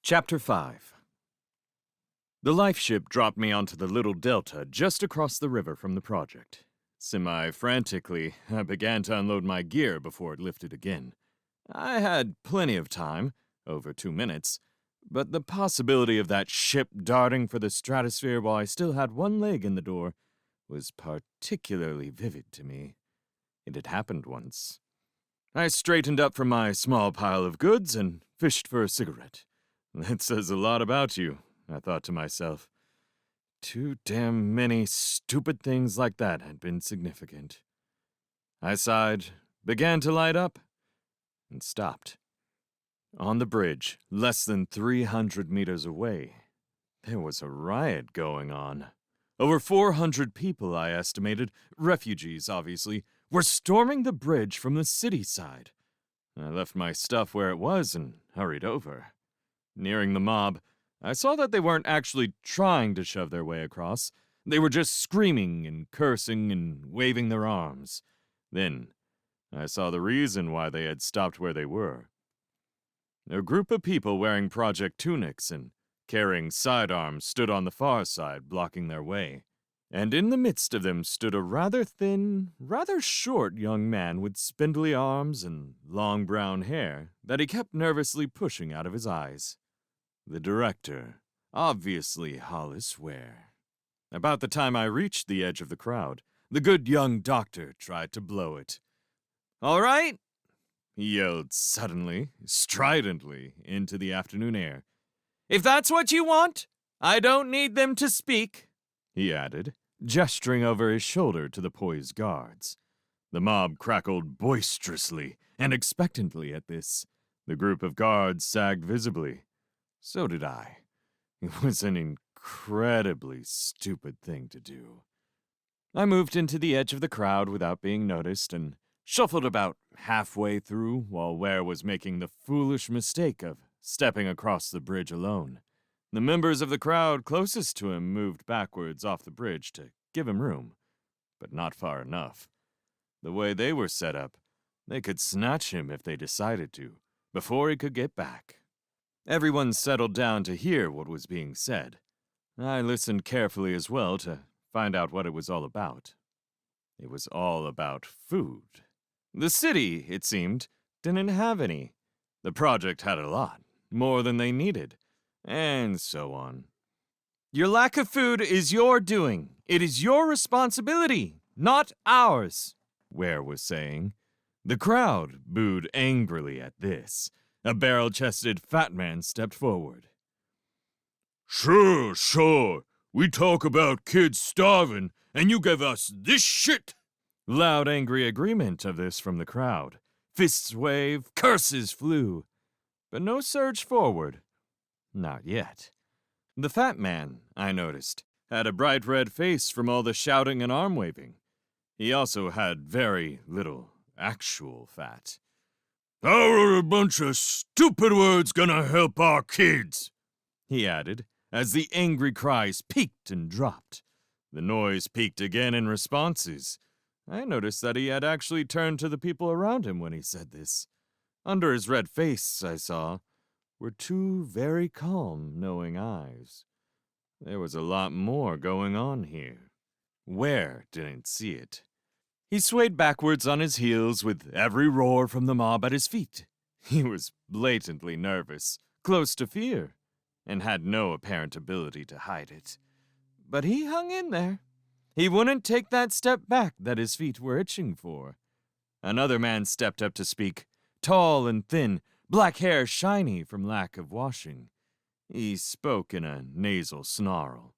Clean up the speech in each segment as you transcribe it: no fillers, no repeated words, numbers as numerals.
Chapter 5. The life ship dropped me onto the little delta just across the river from the project. Semi-frantically, I began to unload my gear before it lifted again. I had plenty of time, over 2 minutes, but the possibility of that ship darting for the stratosphere while I still had one leg in the door was particularly vivid to me. It had happened once. I straightened up from my small pile of goods and fished for a cigarette. That says a lot about you, I thought to myself. Too damn many stupid things like that had been significant. I sighed, began to light up, and stopped. On the bridge, less than 300 meters away, there was a riot going on. Over 400 people, I estimated, refugees, obviously, were storming the bridge from the city side. I left my stuff where it was and hurried over. Nearing the mob, I saw that they weren't actually trying to shove their way across. They were just screaming and cursing and waving their arms. Then, I saw the reason why they had stopped where they were. A group of people wearing project tunics and carrying sidearms stood on the far side, blocking their way. And in the midst of them stood a rather thin, rather short young man with spindly arms and long brown hair that he kept nervously pushing out of his eyes. The director, obviously Hollis Ware. About the time I reached the edge of the crowd, the good young doctor tried to blow it. "All right," he yelled suddenly, stridently, into the afternoon air. "If that's what you want, I don't need them to speak," he added, gesturing over his shoulder to the poised guards. The mob crackled boisterously and expectantly at this. The group of guards sagged visibly. So did I. It was an incredibly stupid thing to do. I moved into the edge of the crowd without being noticed and shuffled about halfway through while Ware was making the foolish mistake of stepping across the bridge alone. The members of the crowd closest to him moved backwards off the bridge to give him room, but not far enough. The way they were set up, they could snatch him if they decided to, before he could get back. Everyone settled down to hear what was being said. I listened carefully as well to find out what it was all about. It was all about food. The city, it seemed, didn't have any. The project had a lot, more than they needed, and so on. "Your lack of food is your doing. It is your responsibility, not ours," Ware was saying. The crowd booed angrily at this. A barrel-chested fat man stepped forward. Sure. We talk about kids starving, and you give us this shit." Loud, angry agreement of this from the crowd. Fists waved, curses flew. But no surge forward. Not yet. The fat man, I noticed, had a bright red face from all the shouting and arm-waving. He also had very little actual fat. "How are a bunch of stupid words gonna help our kids?" he added, as the angry cries peaked and dropped. The noise peaked again in responses. I noticed that he had actually turned to the people around him when he said this. Under his red face, I saw, were two very calm, knowing eyes. There was a lot more going on here. Ware didn't see it. He swayed backwards on his heels with every roar from the mob at his feet. He was blatantly nervous, close to fear, and had no apparent ability to hide it. But he hung in there. He wouldn't take that step back that his feet were itching for. Another man stepped up to speak, tall and thin, black hair shiny from lack of washing. He spoke in a nasal snarl.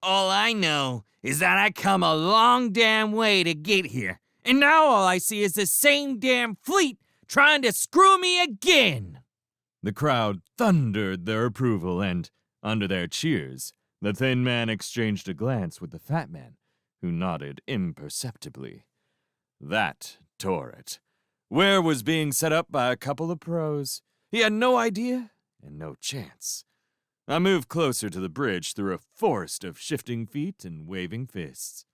"All I know is that I come a long damn way to get here, and now all I see is the same damn fleet trying to screw me again." The crowd thundered their approval, and, under their cheers, the thin man exchanged a glance with the fat man, who nodded imperceptibly. That tore it. Ware was being set up by a couple of pros. He had no idea and no chance. I moved closer to the bridge through a forest of shifting feet and waving fists.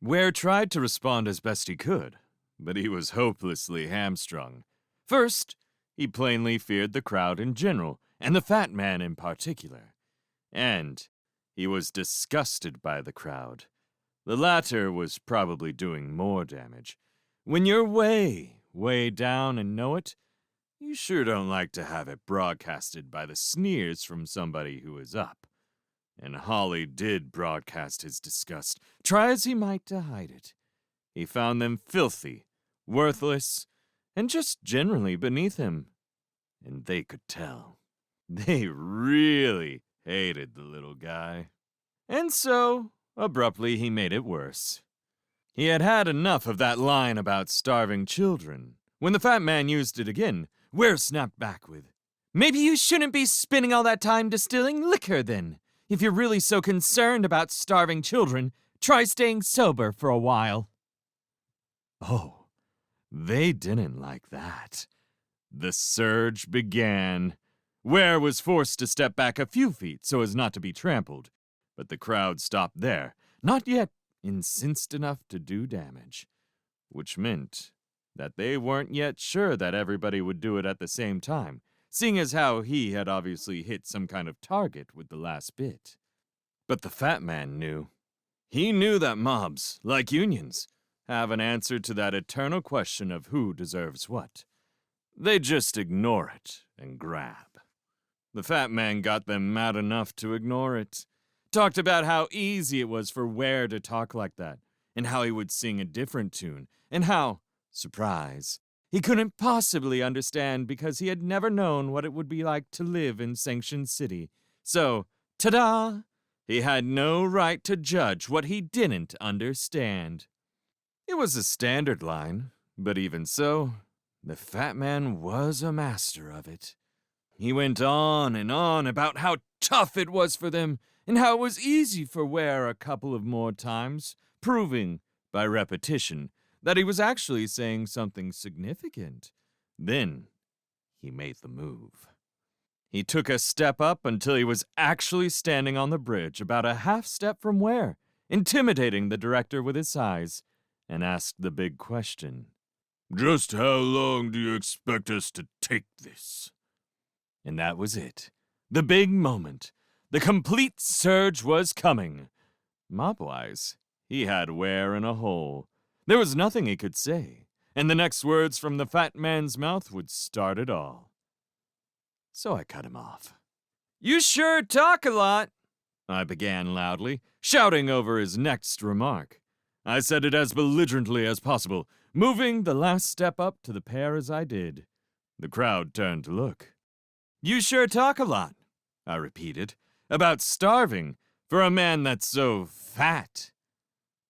Ware tried to respond as best he could, but he was hopelessly hamstrung. First, he plainly feared the crowd in general and the fat man in particular. And he was disgusted by the crowd. The latter was probably doing more damage. When you're way, way down and know it, you sure don't like to have it broadcasted by the sneers from somebody who is up. And Holly did broadcast his disgust, try as he might to hide it. He found them filthy, worthless, and just generally beneath him. And they could tell. They really hated the little guy. And so, abruptly, he made it worse. He had had enough of that line about starving children. When the fat man used it again, Ware snapped back with, "Maybe you shouldn't be spending all that time distilling liquor then. If you're really so concerned about starving children, try staying sober for a while." Oh, they didn't like that. The surge began. Ware was forced to step back a few feet so as not to be trampled, but the crowd stopped there, not yet incensed enough to do damage, which meant that they weren't yet sure that everybody would do it at the same time, seeing as how he had obviously hit some kind of target with the last bit. But the fat man knew. He knew that mobs, like unions, have an answer to that eternal question of who deserves what. They just ignore it and grab. The fat man got them mad enough to ignore it. Talked about how easy it was for Ware to talk like that, and how he would sing a different tune, and how, surprise, he couldn't possibly understand because he had never known what it would be like to live in Sanctioned City. So, ta-da! He had no right to judge what he didn't understand. It was a standard line, but even so, the fat man was a master of it. He went on and on about how tough it was for them, and how it was easy for Ware a couple of more times, proving, by repetition, that he was actually saying something significant. Then he made the move. He took a step up until he was actually standing on the bridge, about a half step from Ware, intimidating the director with his size, and asked the big question. "Just how long do you expect us to take this?" And that was it. The big moment. The complete surge was coming. Mob-wise, he had Ware in a hole. There was nothing he could say, and the next words from the fat man's mouth would start it all. So I cut him off. "You sure talk a lot," I began loudly, shouting over his next remark. I said it as belligerently as possible, moving the last step up to the pair as I did. The crowd turned to look. "You sure talk a lot," I repeated, "about starving for a man that's so fat."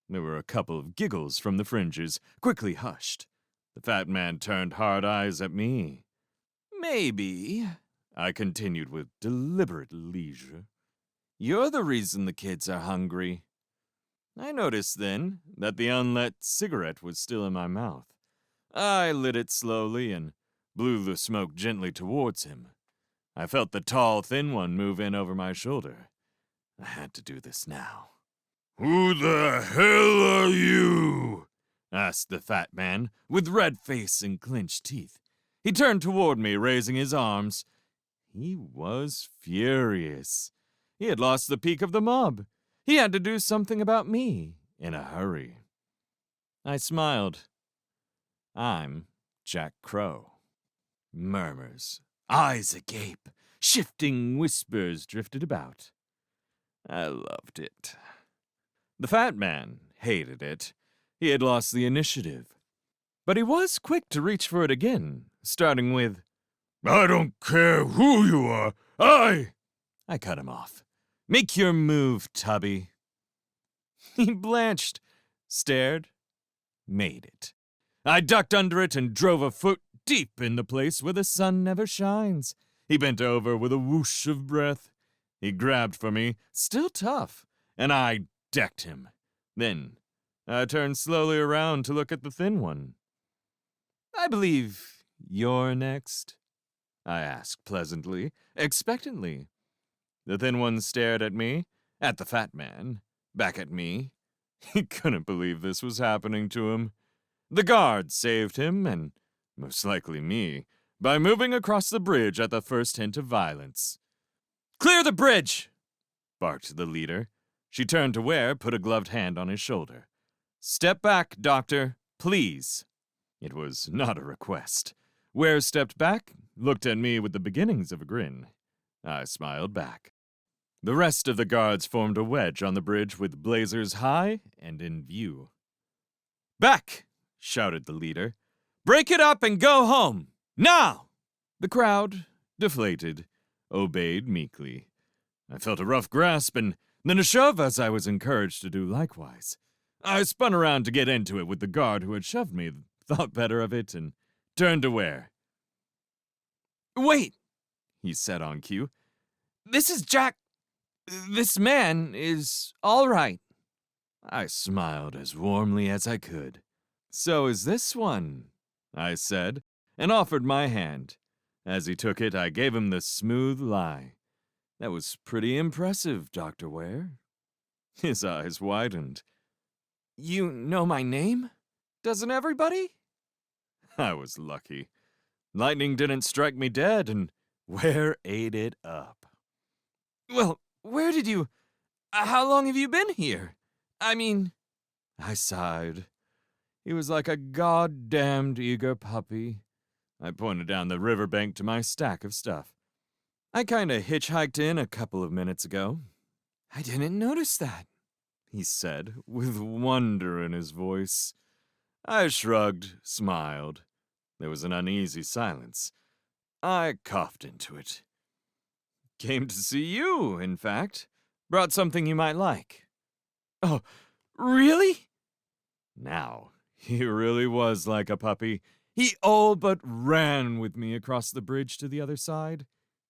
There were a couple of giggles from the fringes, quickly hushed. The fat man turned hard eyes at me. "Maybe," I continued with deliberate leisure, "you're the reason the kids are hungry." I noticed then that the unlit cigarette was still in my mouth. I lit it slowly and blew the smoke gently towards him. I felt the tall, thin one move in over my shoulder. I had to do this now. "Who the hell are you?" asked the fat man, with red face and clenched teeth. He turned toward me, raising his arms. He was furious. He had lost the peak of the mob. He had to do something about me, in a hurry. I smiled. "I'm Jack Crow." Murmurs, eyes agape, shifting whispers drifted about. I loved it. The fat man hated it. He had lost the initiative. But he was quick to reach for it again, starting with, "I don't care who you are, I cut him off. "Make your move, Tubby." He blanched, stared, made it. I ducked under it and drove a foot deep in the place where the sun never shines. He bent over with a whoosh of breath. He grabbed for me, still tough, and I decked him. Then I turned slowly around to look at the thin one. "I believe you're next?" I asked pleasantly, expectantly. The thin one stared at me, at the fat man, back at me. He couldn't believe this was happening to him. The guard saved him, and most likely me, by moving across the bridge at the first hint of violence. Clear the bridge! Barked the leader. She turned to Ware, put a gloved hand on his shoulder. Step back, Doctor, please. It was not a request. Ware stepped back, looked at me with the beginnings of a grin. I smiled back. The rest of the guards formed a wedge on the bridge with blazers high and in view. Back! Shouted the leader. Break it up and go home! Now! The crowd, deflated, obeyed meekly. I felt a rough grasp and then a shove as I was encouraged to do likewise. I spun around to get into it with the guard who had shoved me, thought better of it, and turned to Ware. Wait, he said on cue. This is Jack. This man is all right. I smiled as warmly as I could. So is this one, I said, and offered my hand. As he took it, I gave him the smooth lie. That was pretty impressive, Dr. Ware. His eyes widened. You know my name? Doesn't everybody? I was lucky. Lightning didn't strike me dead, and Ware ate it up. Well, where did you... How long have you been here? I mean... I sighed. He was like a goddamned eager puppy. I pointed down the riverbank to my stack of stuff. I kinda hitchhiked in a couple of minutes ago. I didn't notice that, he said, with wonder in his voice. I shrugged, smiled. There was an uneasy silence. I coughed into it. Came to see you, in fact. Brought something you might like. Oh, really? Now, he really was like a puppy. He all but ran with me across the bridge to the other side.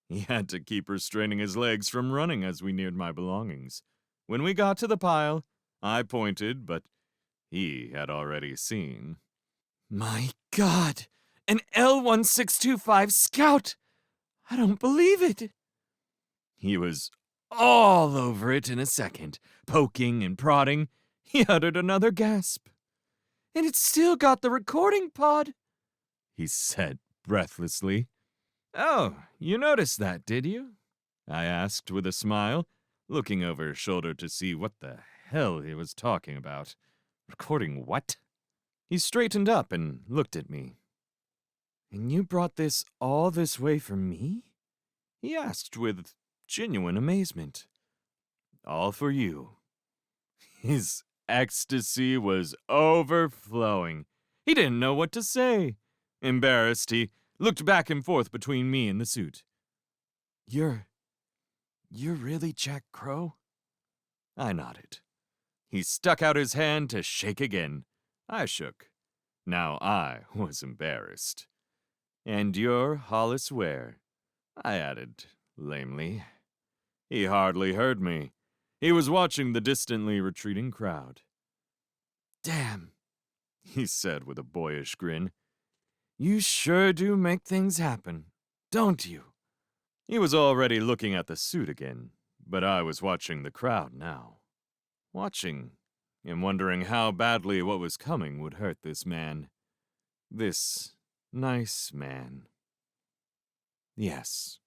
He had to keep restraining his legs from running as we neared my belongings. When we got to the pile, I pointed, but he had already seen. My God! An L-1625 Scout! I don't believe it! He was all over it in a second, poking and prodding. He uttered another gasp. And it's still got the recording pod, he said breathlessly. Oh, you noticed that, did you? I asked with a smile, looking over his shoulder to see what the hell he was talking about. Recording what? He straightened up and looked at me. And you brought this all this way for me? He asked with genuine amazement. All for you. His ecstasy was overflowing. He didn't know what to say. Embarrassed, he looked back and forth between me and the suit. You're really Jack Crow? I nodded. He stuck out his hand to shake again. I shook. Now I was embarrassed. And you're Hollis Ware, I added lamely. He hardly heard me. He was watching the distantly retreating crowd. Damn, he said with a boyish grin. You sure do make things happen, don't you? He was already looking at the suit again, but I was watching the crowd now. Watching and wondering how badly what was coming would hurt this man. This nice man. Yes,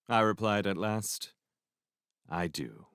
I replied at last. I do.